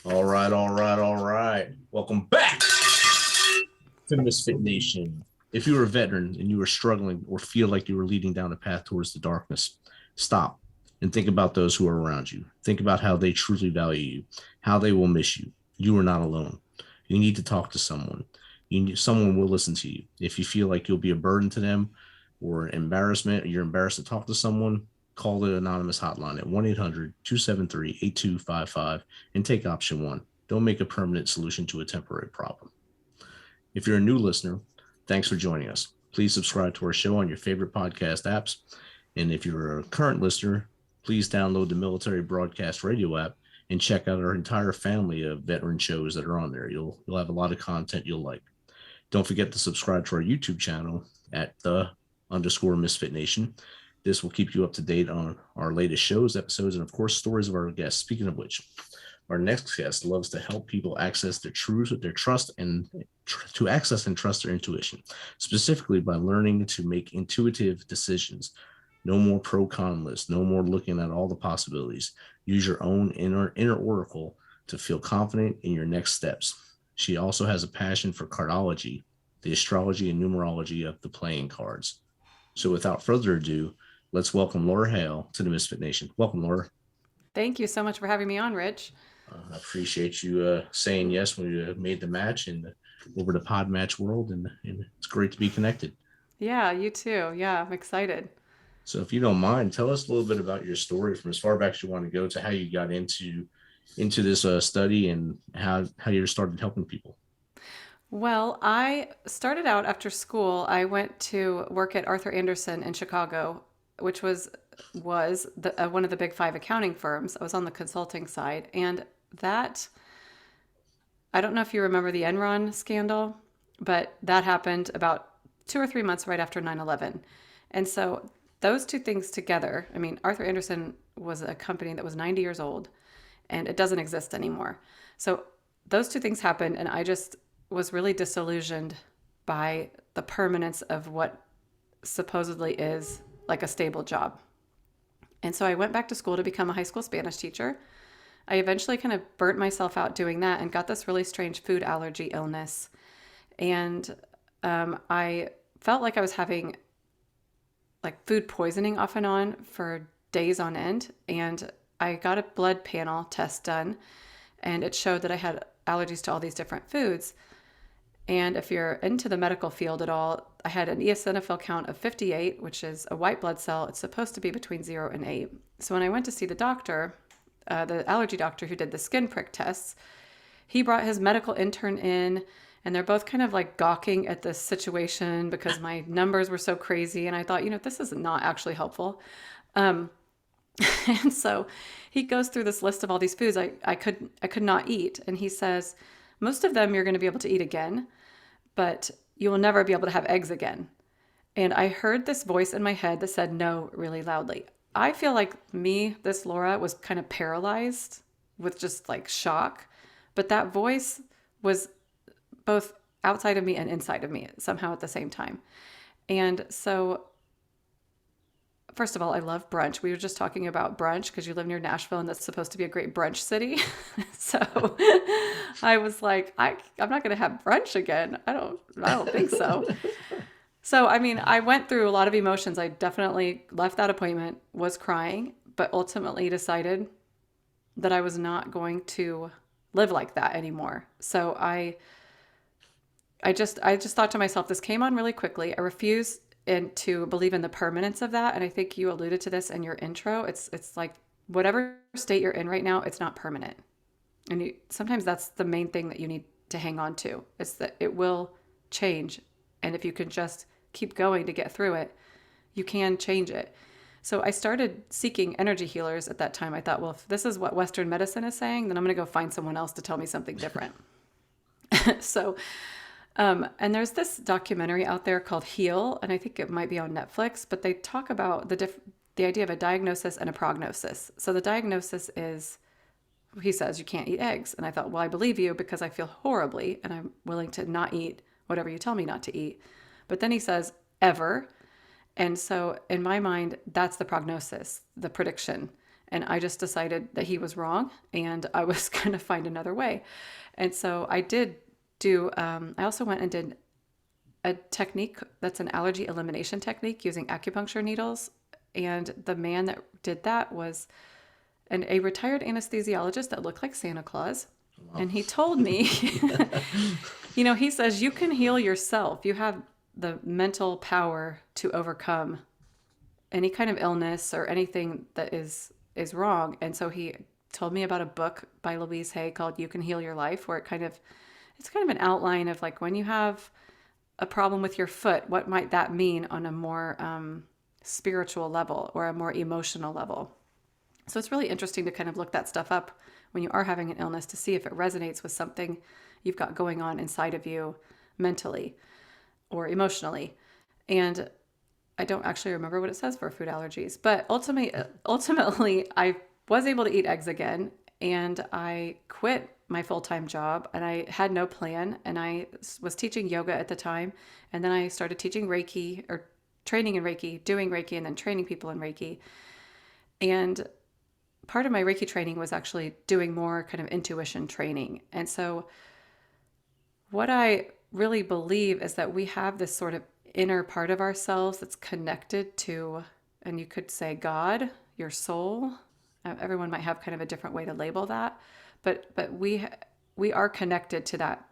All right, all right, all right. Welcome back to the Misfit Nation. If you are a veteran and you are struggling or feel like you are leading down a path towards the darkness, stop and think about those who are around you. Think about how they truly value you, how they will miss you. You are not alone. You need to talk to someone. Someone will listen to you. If you feel like you'll be a burden to them or embarrassment, or you're embarrassed to talk to someone, call the anonymous hotline at 1-800-273-8255 and take option one. Don't make a permanent solution to a temporary problem. If you're a new listener, thanks for joining us. Please subscribe to our show on your favorite podcast apps. And if you're a current listener, please download the Military Broadcast Radio app and check out our entire family of veteran shows that are on there. You'll have a lot of content you'll like. Don't forget to subscribe to our YouTube channel at the_Misfit Nation. This will keep you up to date on our latest shows, episodes, and of course, stories of our guests. Speaking of which, our next guest loves to help people access their truth, their trust, and to access and trust their intuition, specifically by learning to make intuitive decisions. No more pro con lists, no more looking at all the possibilities. Use your own inner oracle to feel confident in your next steps. She also has a passion for cardology, the astrology and numerology of the playing cards. So without further ado, let's welcome Laura Haehl to the Misfit Nation. Welcome, Laura. Thank you so much for having me on, Rich. I appreciate you saying yes when you made the match and over the pod match world, and it's great to be connected. Yeah, you too. Yeah, I'm excited. So, if you don't mind, tell us a little bit about your story from as far back as you want to go to how you got into this study and how you started helping people. Well, I started out after school. I went to work at Arthur Anderson in Chicago, which was one of the big five accounting firms. I was on the consulting side, and that I don't know if you remember the Enron scandal, but that happened about 2 or 3 months right after 9/11. And so those two things together, I mean, Arthur Anderson was a company that was 90 years old and it doesn't exist anymore. So those two things happened, and I just was really disillusioned by the permanence of what supposedly is like a stable job. And so I went back to school to become a high school Spanish teacher. I eventually kind of burnt myself out doing that and got this really strange food allergy illness. And I felt like I was having like food poisoning off and on for days on end. And I got a blood panel test done, and it showed that I had allergies to all these different foods. And if you're into the medical field at all, I had an eosinophil count of 58, which is a white blood cell. It's supposed to be between 0 and 8. So when I went to see the doctor, the allergy doctor who did the skin prick tests, he brought his medical intern in, and they're both kind of like gawking at this situation because my numbers were so crazy. And I thought, this is not actually helpful. Um, and so he goes through this list of all these foods I could not eat. And he says, most of them you're going to be able to eat again, but you will never be able to have eggs again. And I heard this voice in my head that said no really loudly. I feel like me, this Laura, was kind of paralyzed with just like shock. But that voice was both outside of me and inside of me somehow at the same time. And so, first of all, I love brunch. We were just talking about brunch because you live near Nashville and that's supposed to be a great brunch city. So I was like, I'm not going to have brunch again. I don't think so. So, I mean, I went through a lot of emotions. I definitely left that appointment, was crying, but ultimately decided that I was not going to live like that anymore. So I just thought to myself, this came on really quickly. I refuse and to believe in the permanence of that. And I think you alluded to this in your intro. It's like whatever state you're in right now, it's not permanent. And sometimes that's the main thing that you need to hang on to. It's that it will change. And if you can just keep going to get through it, you can change it. So I started seeking energy healers at that time. I thought, well, if this is what Western medicine is saying, then I'm going to go find someone else to tell me something different. So and there's this documentary out there called Haehl, and I think it might be on Netflix, but they talk about the idea of a diagnosis and a prognosis. So the diagnosis is, he says, you can't eat eggs. And I thought, well, I believe you because I feel horribly and I'm willing to not eat whatever you tell me not to eat. But then he says, ever. And so in my mind, that's the prognosis, the prediction. And I just decided that he was wrong and I was going to find another way. And so I did I also went and did a technique that's an allergy elimination technique using acupuncture needles. And the man that did that was a retired anesthesiologist that looked like Santa Claus. Wow. And he told me, he says, you can heal yourself. You have the mental power to overcome any kind of illness or anything that is wrong. And so he told me about a book by Louise Hay called You Can Heal Your Life, where it's kind of an outline of like when you have a problem with your foot, what might that mean on a more spiritual level or a more emotional level. So it's really interesting to kind of look that stuff up when you are having an illness to see if it resonates with something you've got going on inside of you mentally or emotionally. And I don't actually remember what it says for food allergies, but ultimately I was able to eat eggs again, and I quit my full-time job, and I had no plan, and I was teaching yoga at the time, and then I started teaching Reiki, or training in Reiki, doing Reiki, and then training people in Reiki. And part of my Reiki training was actually doing more kind of intuition training. And so what I really believe is that we have this sort of inner part of ourselves that's connected to, and you could say God, your soul. Everyone might have kind of a different way to label that, but we are connected to that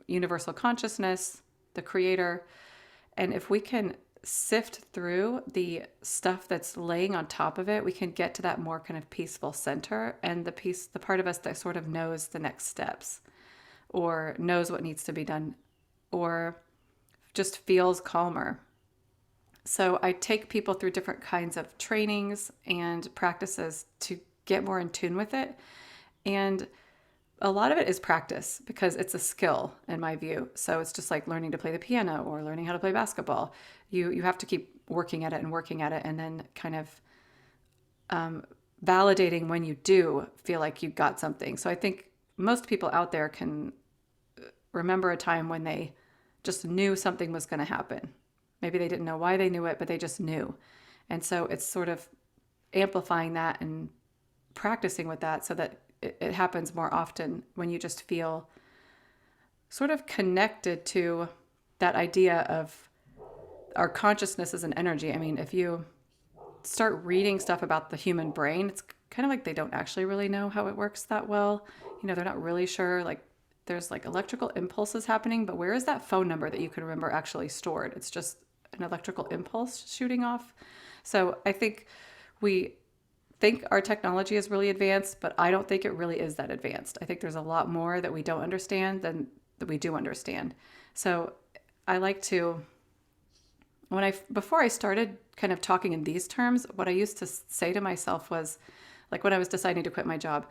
universal consciousness, the creator. And if we can sift through the stuff that's laying on top of it, we can get to that more kind of peaceful center, and the part of us that sort of knows the next steps or knows what needs to be done or just feels calmer. So I take people through different kinds of trainings and practices to get more in tune with it. And a lot of it is practice because it's a skill in my view. So it's just like learning to play the piano or learning how to play basketball. You have to keep working at it and then kind of validating when you do feel like you got something. So I think most people out there can remember a time when they just knew something was going to happen. Maybe they didn't know why they knew it, but they just knew. And so it's sort of amplifying that and practicing with that so that it happens more often when you just feel sort of connected to that idea of our consciousness as an energy. I mean, if you start reading stuff about the human brain, it's kind of like they don't actually really know how it works that well. They're not really sure. Like there's like electrical impulses happening, but where is that phone number that you can remember actually stored? It's just an electrical impulse shooting off. So I think we think our technology is really advanced, but I don't think it really is that advanced. I think there's a lot more that we don't understand than that we do understand. So I like to, before I started kind of talking in these terms, what I used to say to myself was, like when I was deciding to quit my job,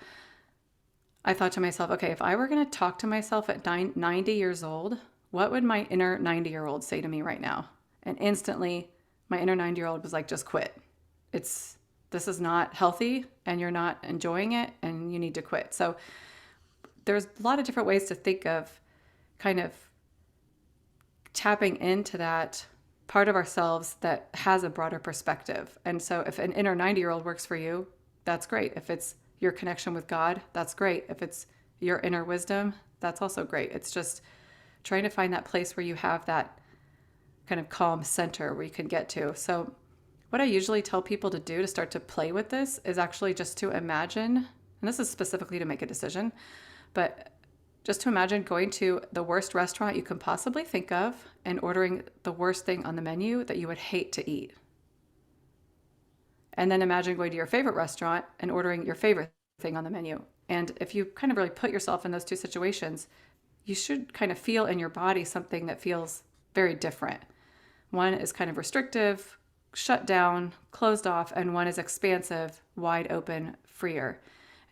I thought to myself, okay, if I were going to talk to myself at 90 years old, what would my inner 90-year-old say to me right now? And instantly, my inner 90-year-old was like, just quit. This is not healthy and you're not enjoying it and you need to quit. So there's a lot of different ways to think of kind of tapping into that part of ourselves that has a broader perspective. And so if an inner 90-year-old works for you, that's great. If it's your connection with God, that's great. If it's your inner wisdom, that's also great. It's just trying to find that place where you have that kind of calm center where you can get to. So what I usually tell people to do to start to play with this is actually just to imagine, and this is specifically to make a decision, but just to imagine going to the worst restaurant you can possibly think of and ordering the worst thing on the menu that you would hate to eat. And then imagine going to your favorite restaurant and ordering your favorite thing on the menu. And if you kind of really put yourself in those two situations, you should kind of feel in your body something that feels very different. One is kind of restrictive, shut down, closed off, and one is expansive, wide open, freer.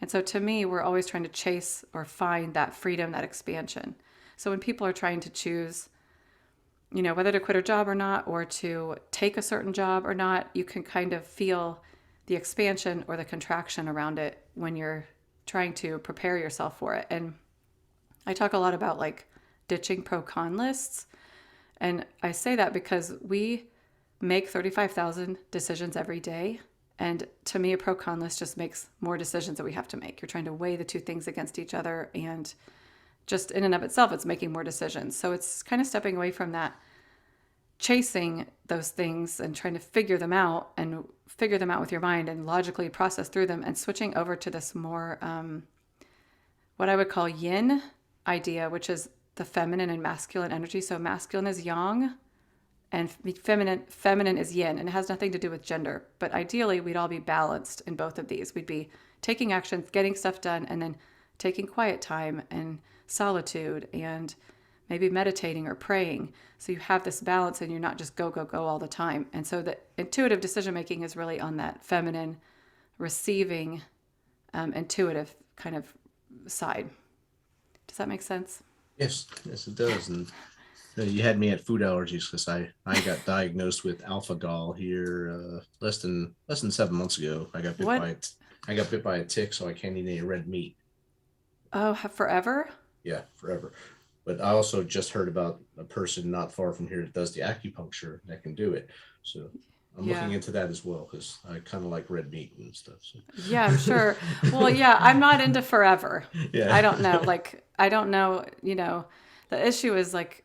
And so to me, we're always trying to chase or find that freedom, that expansion. So when people are trying to choose, whether to quit a job or not, or to take a certain job or not, you can kind of feel the expansion or the contraction around it when you're trying to prepare yourself for it. And I talk a lot about like ditching pro-con lists. And I say that because we make 35,000 decisions every day. And to me, a pro con list just makes more decisions that we have to make. You're trying to weigh the two things against each other, and just in and of itself, it's making more decisions. So it's kind of stepping away from that, chasing those things and trying to figure them out with your mind and logically process through them, and switching over to this more what I would call yin idea, which is the feminine and masculine energy. So masculine is yang and feminine is yin, and it has nothing to do with gender. But ideally, we'd all be balanced in both of these. We'd be taking action, getting stuff done, and then taking quiet time and solitude and maybe meditating or praying. So you have this balance and you're not just go, go, go all the time. And so the intuitive decision making is really on that feminine, receiving, intuitive kind of side. Does that make sense? Yes, it does. And you had me at food allergies because I got diagnosed with alpha gal here less than 7 months ago. I got bit by a tick, so I can't eat any red meat. Oh, forever? Yeah, forever. But I also just heard about a person not far from here that does the acupuncture that can do it. So I'm looking into that as well because I kind of like red meat and stuff. So. Yeah, I'm sure. Well, yeah, I'm not into forever. Yeah. I don't know. Like, I don't know, the issue is like,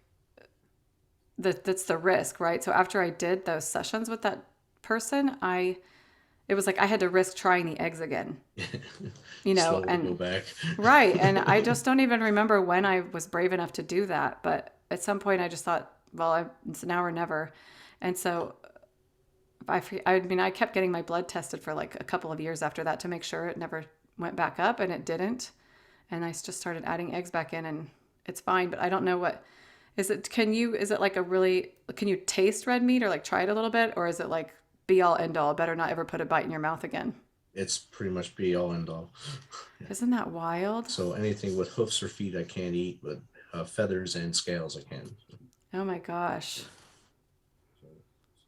that's the risk, right? So after I did those sessions with that person, it was like I had to risk trying the eggs again, Slowly and go back. right. And I just don't even remember when I was brave enough to do that. But at some point I just thought, well, it's now or never. And so I kept getting my blood tested for like a couple of years after that to make sure it never went back up, and it didn't. And I just started adding eggs back in, and it's fine. But I don't know what is it. Can you taste red meat or like try it a little bit, or is it like be all end all? Better not ever put a bite in your mouth again. It's pretty much be all end all. Yeah. Isn't that wild? So anything with hoofs or feet I can't eat, but feathers and scales I can. Oh my gosh. So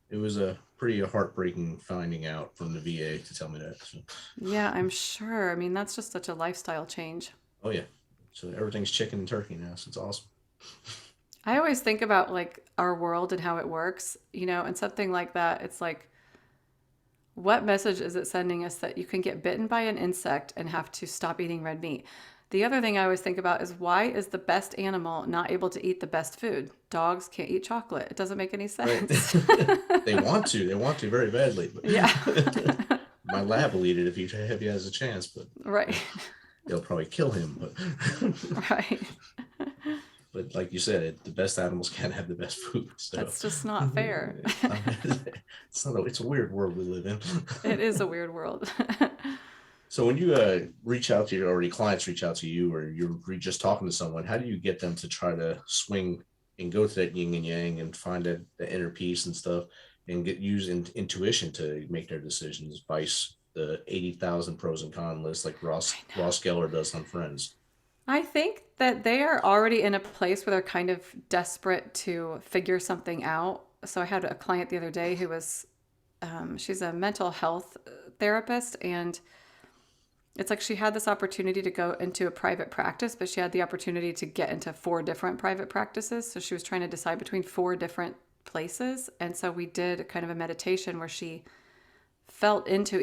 it was a pretty heartbreaking finding out from the VA to tell me that. So. Yeah, I'm sure. I mean, that's just such a lifestyle change. Oh yeah. So everything's chicken and turkey now. So it's awesome. I always think about like our world and how it works, and something like that. It's like, what message is it sending us that you can get bitten by an insect and have to stop eating red meat? The other thing I always think about is, why is the best animal not able to eat the best food? Dogs can't eat chocolate. It doesn't make any sense. Right. They want to very badly. But yeah. My lab will eat it if he has a chance, but right. They'll probably kill him. But right. But like you said, the best animals can't have the best food. So that's just not fair. It's a weird world we live in. It is a weird world. So when you reach out to your clients reach out to you, or you're just talking to someone, how do you get them to try to swing and go to that yin and yang and find the inner peace and stuff, and use intuition to make their decisions, vice the 80,000 pros and cons list like Ross Geller does on Friends? I think that they are already in a place where they're kind of desperate to figure something out. So I had a client the other day who was, she's a mental health therapist, and it's like she had this opportunity to go into a private practice, but she had the opportunity to get into 4 different private practices. So she was trying to decide between 4 different places. And so we did kind of a meditation where she felt into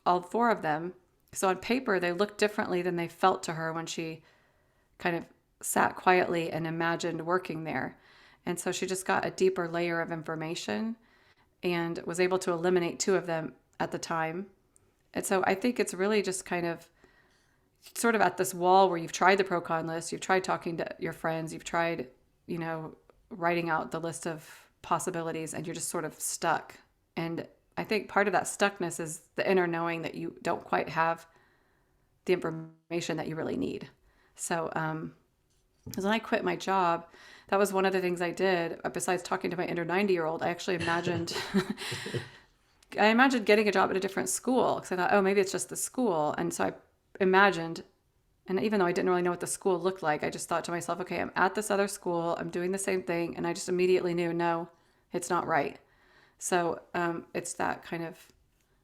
all 4 of them. So on paper, they looked differently than they felt to her when she kind of sat quietly and imagined working there. And so she just got a deeper layer of information and was able to eliminate 2 of them at the time. And so I think it's really just kind of sort of at this wall where you've tried the pro-con list, you've tried talking to your friends, you've tried, writing out the list of possibilities, and you're just sort of stuck. And I think part of that stuckness is the inner knowing that you don't quite have the information that you really need. So, because when I quit my job, that was one of the things I did. Besides talking to my inner 90-year-old, I actually imagined, getting a job at a different school, because I thought, oh, maybe it's just the school. And so I imagined, and even though I didn't really know what the school looked like, I just thought to myself, okay, I'm at this other school, I'm doing the same thing. And I just immediately knew, no, it's not right. So it's that kind of,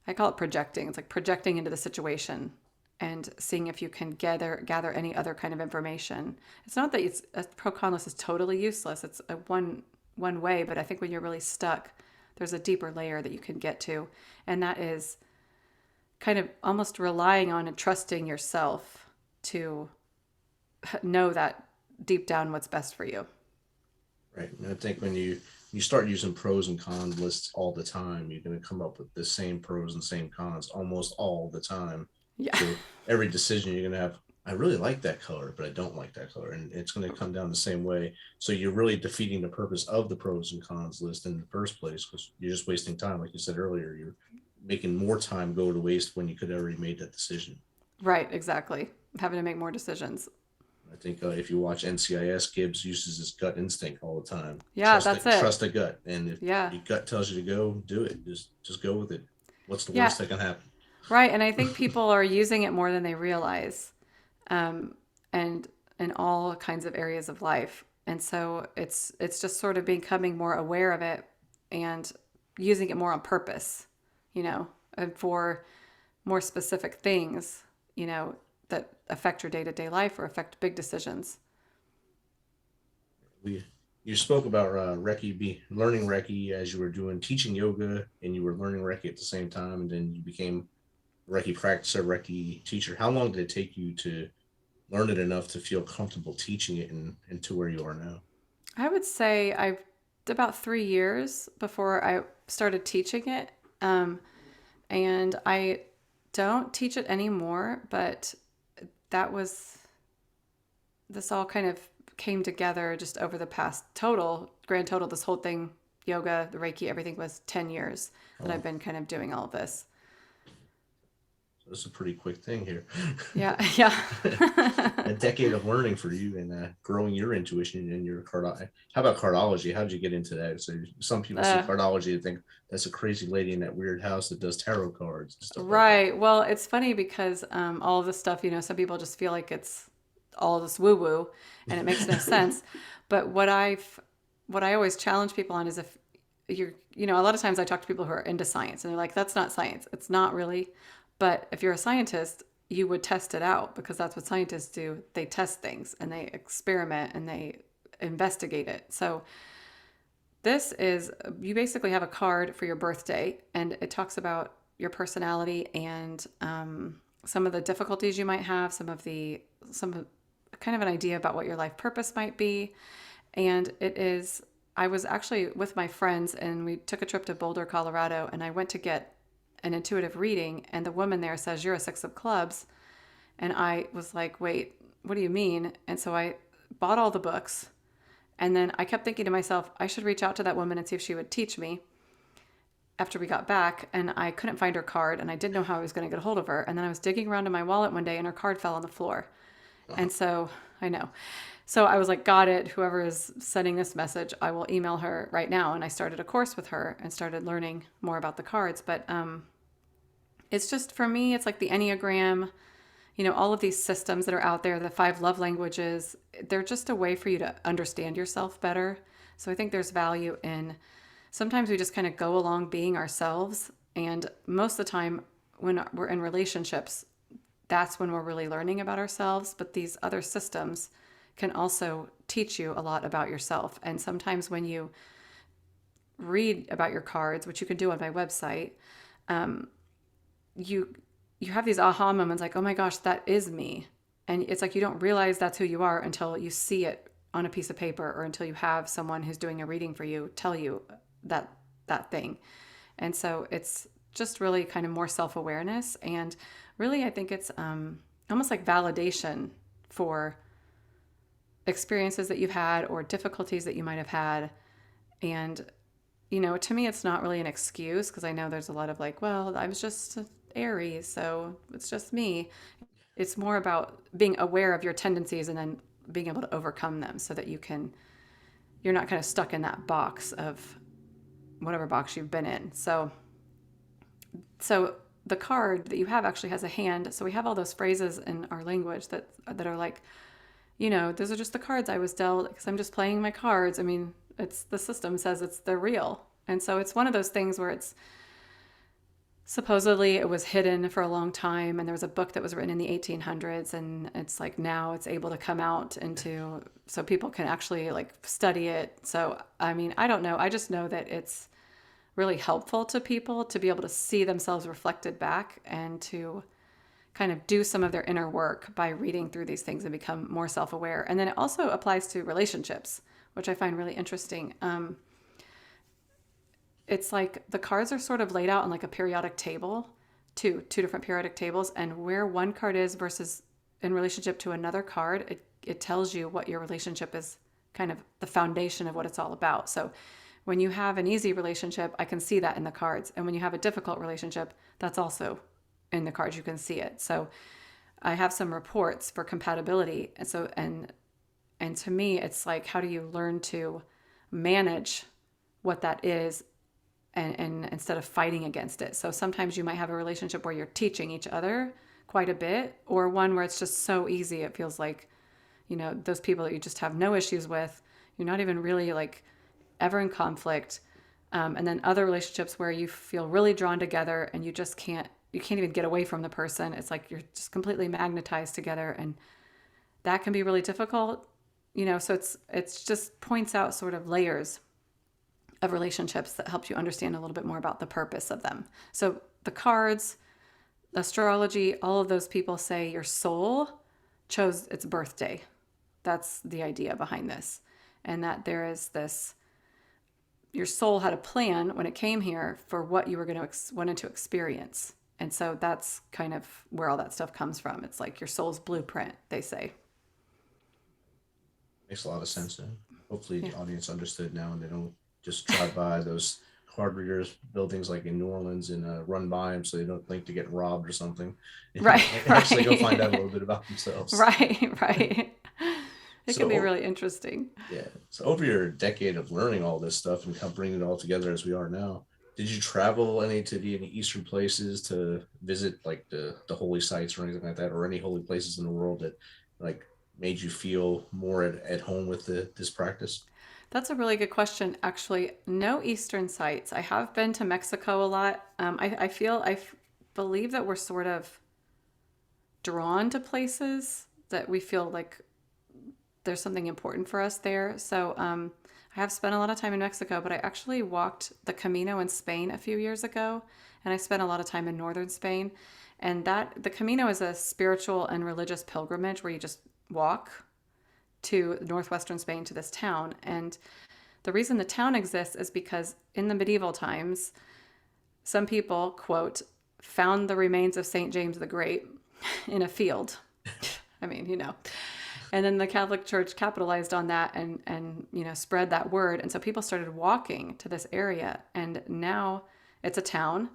I call it projecting. It's like projecting into the situation and seeing if you can gather any other kind of information. It's not that a pro-con list is totally useless. It's a one way, but I think when you're really stuck, there's a deeper layer that you can get to. And that is kind of almost relying on and trusting yourself to know that deep down what's best for you. Right. And I think when you start using pros and cons lists all the time, you're going to come up with the same pros and same cons almost all the time. Yeah. So every decision you're going to have, I really like that color, but I don't like that color. And it's going to come down the same way. So you're really defeating the purpose of the pros and cons list in the first place, because you're just wasting time. Like you said earlier, you're making more time go to waste when you could have already made that decision. Right, exactly. Having to make more decisions. I think if you watch NCIS, Gibbs uses his gut instinct all the time. Yeah, that's it. Trust the gut, and if Yeah. your gut tells you to go, do it. Just go with it. What's the Yeah, worst that can happen? right. And I think people are using it more than they realize, um, and in all kinds of areas of life. And so it's just sort of becoming more aware of it and using it more on purpose, you know, and for more specific things, you know, that affect your day to day life or affect big decisions. We You spoke about learning Reiki as you were doing teaching yoga, and you were learning Reiki at the same time, and then you became Reiki practicer, Reiki teacher. How long did it take you to learn it enough to feel comfortable teaching it and to where you are now? I would say I about 3 years before I started teaching it. Um, and I don't teach it anymore, but that was, this all kind of came together just over the past grand total, this whole thing, yoga, the Reiki, everything was 10 years that I've Oh, been kind of doing all of this. that's a pretty quick thing here. Yeah, yeah. A decade of learning for you and growing your intuition and your card. How about cardology? How did you get into that? So some people see uh, cardology and think that's a crazy lady in that weird house that does tarot cards and stuff like that. right. Well, it's funny because all of this stuff, you know, some people just feel like it's all this woo woo and it makes no sense. But what I always challenge people on is, if you're, you know, a lot of times I talk to people who are into science and they're like, that's not science. It's not really. But if you're a scientist, you would test it out, because that's what scientists do. They test things and they experiment and they investigate it. So this is, you basically have a card for your birthday, and it talks about your personality and some of the difficulties you might have, some kind of an idea about what your life purpose might be. And it is, I was actually with my friends and we took a trip to Boulder, Colorado, and I went to get an intuitive reading, and the woman there says, "You're a six of clubs." And I was like, "Wait, what do you mean?" And so I bought all the books, and then I kept thinking to myself, I should reach out to that woman and see if she would teach me after we got back. And I couldn't find her card, and I didn't know how I was going to get a hold of her. And then I was digging around in my wallet one day, and her card fell on the floor. And so I know. So I was like, got it. Whoever is sending this message, I will email her right now. And I started a course with her and started learning more about the cards. But it's just, for me, it's like the Enneagram, you know, all of these systems that are out there, the five love languages, they're just a way for you to understand yourself better. So I think there's value in, sometimes we just kind of go along being ourselves. And most of the time when we're in relationships, that's when we're really learning about ourselves. But these other systems can also teach you a lot about yourself. And sometimes when you read about your cards, which you can do on my website, you you have these aha moments, like, oh my gosh, that is me. And it's like you don't realize that's who you are until you see it on a piece of paper, or until you have someone who's doing a reading for you tell you that thing. And so it's just really kind of more self-awareness, and really I think it's almost like validation for experiences that you've had or difficulties that you might have had. And you know, to me, it's not really an excuse, because I know there's a lot of like, well, I was just Aries, so it's just me. It's more about being aware of your tendencies and then being able to overcome them, so that you're not kind of stuck in that box of whatever box you've been in. So the card that you have actually has a hand. So we have all those phrases in our language that are like, you know, those are just the cards I was dealt, because I'm just playing my cards. I mean, it's, the system says they're real. And so it's one of those things where it's, supposedly it was hidden for a long time, and there was a book that was written in the 1800s, and it's like now it's able to come out into, so people can actually like study it. So I mean, I don't know, I just know that it's really helpful to people to be able to see themselves reflected back and to kind of do some of their inner work by reading through these things and become more self-aware. And then it also applies to relationships, which I find really interesting. It's like the cards are sort of laid out on like a periodic table, two different periodic tables, and where one card is versus in relationship to another card, it tells you what your relationship is, kind of the foundation of what it's all about. So when you have an easy relationship, I can see that in the cards. And when you have a difficult relationship, that's also in the cards. You can see it. So I have some reports for compatibility. And to me, it's like, how do you learn to manage what that is and instead of fighting against it? So sometimes you might have a relationship where you're teaching each other quite a bit, or one where it's just so easy. It feels like, those people that you just have no issues with, you're not even really like ever in conflict. And then other relationships where you feel really drawn together and you can't even get away from the person. It's like you're just completely magnetized together, and that can be really difficult. So it's just points out sort of layers of relationships that helps you understand a little bit more about the purpose of them. So the cards, astrology, all of those people say your soul chose its birthday. That's the idea behind this. And that there is this, your soul had a plan when it came here for what you were going to wanted to experience. And so that's kind of where all that stuff comes from. It's like your soul's blueprint, they say. Makes a lot of sense now. Hopefully Yeah. the audience understood now and they don't just drive by those card readers buildings like in New Orleans and run by them so they don't think to get robbed or something. Right, Actually go find out a right. little bit about themselves. Right, right. It can be So really interesting. yeah. So over your decade of learning all this stuff and kind of bringing it all together as we are now, did you travel any Eastern places to visit like the holy sites or anything like that, or any holy places in the world that like made you feel more at home with this practice? That's a really good question. Actually, no Eastern sites. I have been to Mexico a lot. Believe that we're sort of drawn to places that we feel like there's something important for us there. So I have spent a lot of time in Mexico, but I actually walked the Camino in Spain a few years ago, and I spent a lot of time in northern Spain. And that the Camino is a spiritual and religious pilgrimage where you just walk to northwestern Spain to this town. And the reason the town exists is because in the medieval times, some people, quote, found the remains of St. James the Great in a field. I mean. And then the Catholic Church capitalized on that and spread that word. And so people started walking to this area. And now it's a town.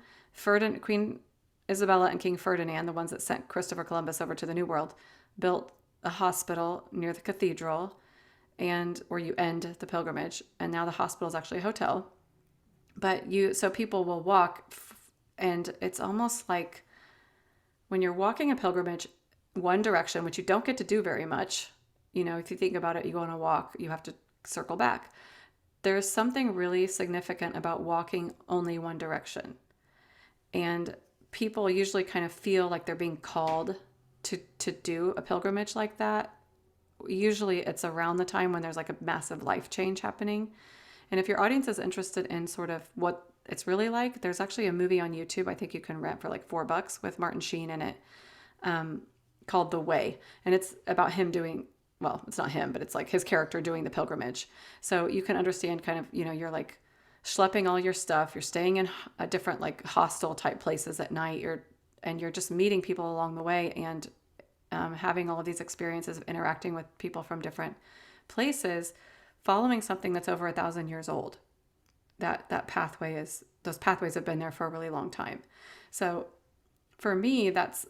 Queen Isabella and King Ferdinand, the ones that sent Christopher Columbus over to the New World, built a hospital near the cathedral and where you end the pilgrimage. And now the hospital is actually a hotel. So people will walk, and it's almost like when you're walking a pilgrimage one direction, which you don't get to do very much. If you think about it, you go on a walk, you have to circle back. There's something really significant about walking only one direction. And people usually kind of feel like they're being called to do a pilgrimage like that. Usually it's around the time when there's like a massive life change happening. And if your audience is interested in sort of what it's really like, there's actually a movie on YouTube I think you can rent for like $4 with Martin Sheen in it, called The Way. And it's about him doing, well, it's not him, but it's like his character doing the pilgrimage. So you can understand kind of, you're like schlepping all your stuff. You're staying in a different like hostel type places at night. You're just meeting people along the way and having all of these experiences of interacting with people from different places, following something that's over 1,000 years old. Those pathways have been there for a really long time. So for me, that's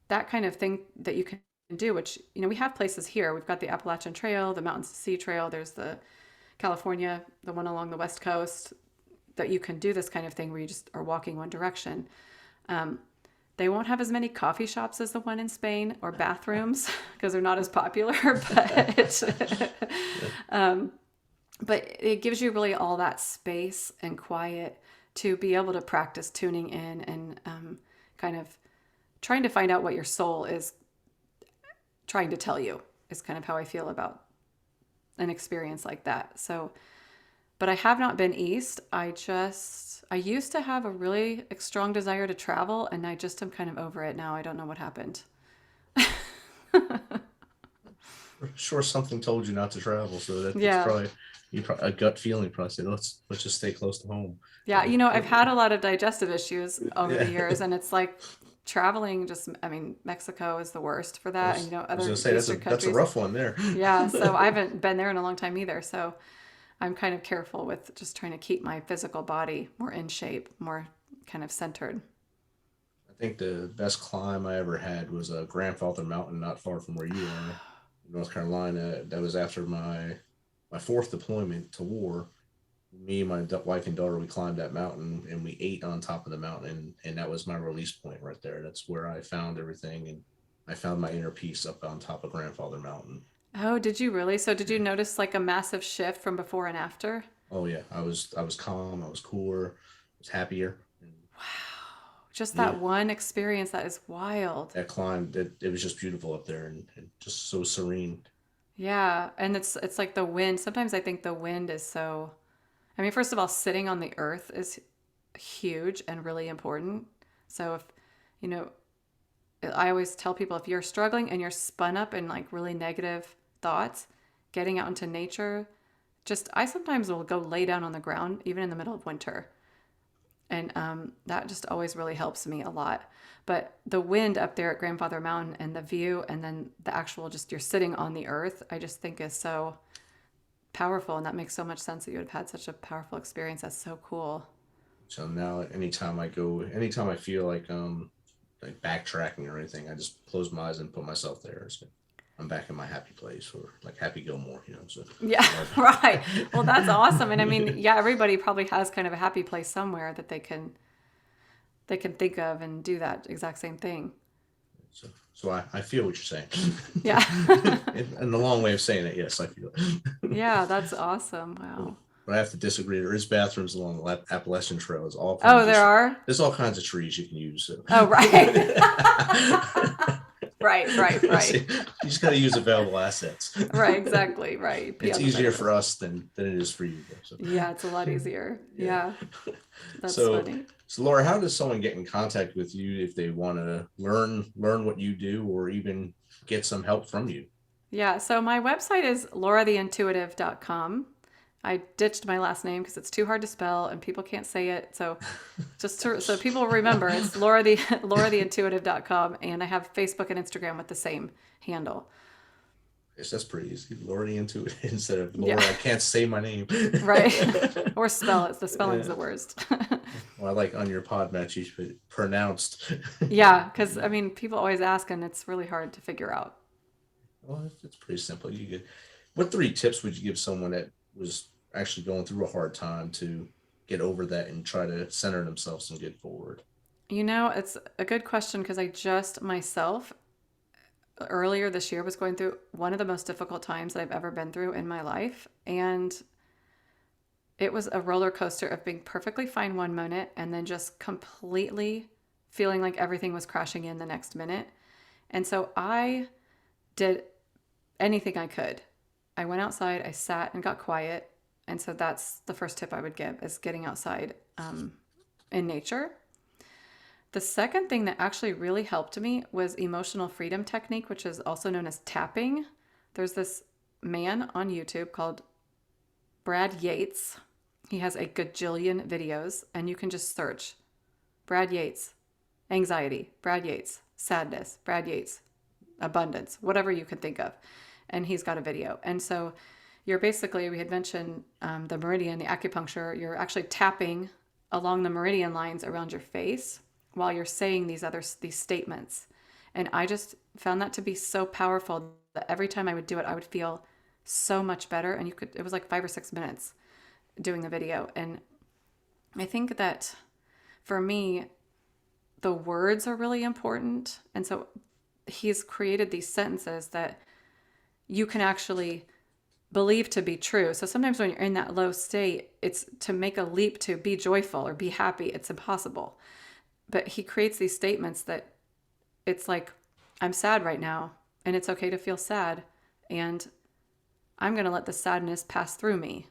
that kind of thing that you can do, which, we have places here. We've got the Appalachian Trail, the Mountains to Sea Trail. There's the California, the one along the West Coast, that you can do this kind of thing where you just are walking one direction. They won't have as many coffee shops as the one in Spain or bathrooms because they're not as popular, but it gives you really all that space and quiet to be able to practice tuning in and kind of trying to find out what your soul is trying to tell you, is kind of how I feel about an experience like that. So, but I have not been east. I I used to have a really strong desire to travel, and I just am kind of over it now. I don't know what happened. Sure, something told you not to travel, so that it's Yeah. probably a gut feeling. Probably said, let's just stay close to home. Yeah, I've had a lot of digestive issues over the Yeah. years, and it's like traveling just, I mean, Mexico is the worst for I that, and was I was other gonna say Eastern that's a countries. rough one there. Yeah, so I haven't been there in a long time either. So I'm kind of careful with just trying to keep my physical body more in shape, more kind of centered. I think the best climb I ever had was a Grandfather Mountain, not far from where you are, in North Carolina. That was after my fourth deployment to war. Me and my wife and daughter, we climbed that mountain and we ate on top of the mountain, and that was my release point right there. That's where I found everything, and I found my inner peace up on top of Grandfather Mountain. Oh, did you really? So did you notice like a massive shift from before and after? Oh yeah, I was calm, I was cooler, I was happier. And Just yeah, that one experience that is wild. that climb, it was just beautiful up there, and just so serene. Yeah, and it's like the wind. Sometimes I think the wind is so, I mean, first of all, sitting on the earth is huge and really important. So if, you know, I always tell people if you're struggling and you're spun up in like really negative thoughts, getting out into nature, just I sometimes will go lay down on the ground even in the middle of winter. And that just always really helps me a lot. But the wind up there at Grandfather Mountain and the view, and then the actual just you're sitting on the earth, I just think is so powerful. And that makes so much sense that you would have had such a powerful experience. That's so cool. So now, anytime I feel like backtracking or anything, I just close my eyes and put myself there. So I'm back in my happy place, or like Happy Gilmore, So Yeah, right. Well, that's awesome. And I mean, yeah, everybody probably has kind of a happy place somewhere that they can think of and do that exact same thing. so I feel what you're saying. Yeah. And the long way of saying it, yes, I feel it. Yeah, that's awesome. Wow. But I have to disagree. There is bathrooms along the Appalachian Trail. Oh, there are? There's all kinds of trees you can use. So. Oh, right. Right, right, See, right. you just got to use available assets. Right, exactly. Right. Pee It's on the easier for benefits. us than it is for you. So. Yeah, it's a lot easier. Yeah. Yeah, that's So, funny. so Laura, how does someone get in contact with you if they want to learn what you do, or even get some help from you? Yeah, so my website is lauratheintuitive.com. I ditched my last name because it's too hard to spell and people can't say it. So so people remember, it's lauratheintuitive.com, and I have Facebook and Instagram with the same handle. Yes, that's pretty easy. Laura the Intuitive instead of Yeah, Laura. I can't say my name. right. Or spell it. The spelling's Yeah. the worst. Well, I like on your pod match, you should pronounced. Yeah, because I mean, people always ask, and it's really hard to figure out. Well, it's pretty simple. What 3 tips would you give someone that was actually going through a hard time to get over that and try to center themselves and get forward? It's a good question because I just myself earlier this year was going through one of the most difficult times that I've ever been through in my life. And it was a roller coaster of being perfectly fine one minute and then just completely feeling like everything was crashing in the next minute. And so I did anything I could. I went outside, I sat and got quiet. And so that's the first tip I would give is getting outside in nature. The second thing that actually really helped me was emotional freedom technique, which is also known as tapping. There's this man on YouTube called Brad Yates. He has a gajillion videos, and you can just search Brad Yates, anxiety, Brad Yates, sadness, Brad Yates, abundance, whatever you can think of. And he's got a video. And so you're basically, we had mentioned the meridian, the acupuncture, you're actually tapping along the meridian lines around your face while you're saying these statements. And I just found that to be so powerful that every time I would do it, I would feel so much better. And it was like 5 or 6 minutes doing the video. And I think that for me, the words are really important. And so he's created these sentences that you can actually believe to be true. So sometimes when you're in that low state, it's to make a leap to be joyful or be happy. It's impossible. But he creates these statements that it's like, I'm sad right now, and it's okay to feel sad. And I'm going to let the sadness pass through me.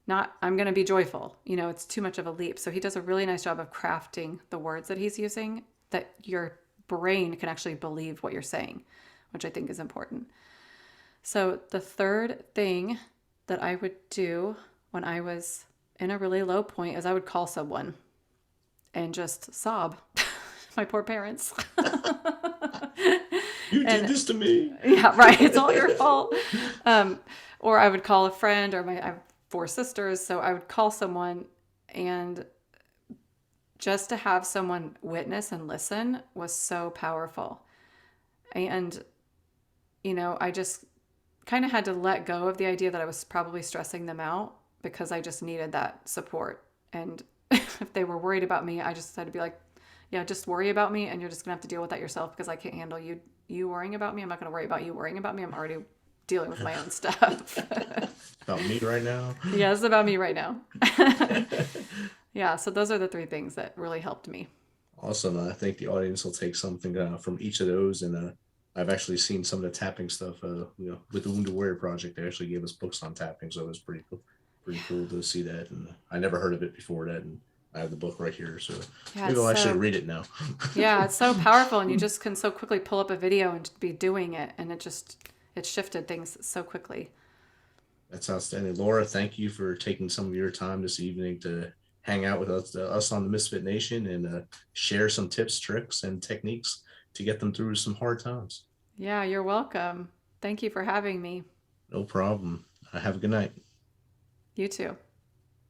not I'm going to be joyful. It's too much of a leap. So he does a really nice job of crafting the words that he's using that your brain can actually believe what you're saying, which I think is important. So the third thing that I would do when I was in a really low point is I would call someone and just sob. My poor parents. You did And this to me. yeah, right. It's all your fault. Um, or I would call a friend, or I have four sisters, so I would call someone, and just to have someone witness and listen was so powerful. And I just kind of had to let go of the idea that I was probably stressing them out because I just needed that support. And if they were worried about me, I just had to be like, yeah, just worry about me, and you're just gonna have to deal with that yourself because I can't handle you worrying about me. I'm not gonna worry about you worrying about me. I'm already dealing with my own stuff. About me right now. Yeah, it's about me right now. Yeah, so those are the three things that really helped me. Awesome. I think the audience will take something from each of those. And I've actually seen some of the tapping stuff. With the Wounded Warrior Project, they actually gave us books on tapping, so it was pretty cool. Pretty cool to see that. And I never heard of it before that. And I have the book right here, so Yeah, maybe I'll actually read it now. yeah, it's so powerful, and you just can so quickly pull up a video and be doing it, and it shifted things so quickly. That's outstanding. Laura, thank you for taking some of your time this evening to hang out with us on the Misfit Nation and share some tips, tricks, and techniques to get them through some hard times. Yeah, you're welcome. Thank you for having me. No problem. Have a good night. You too.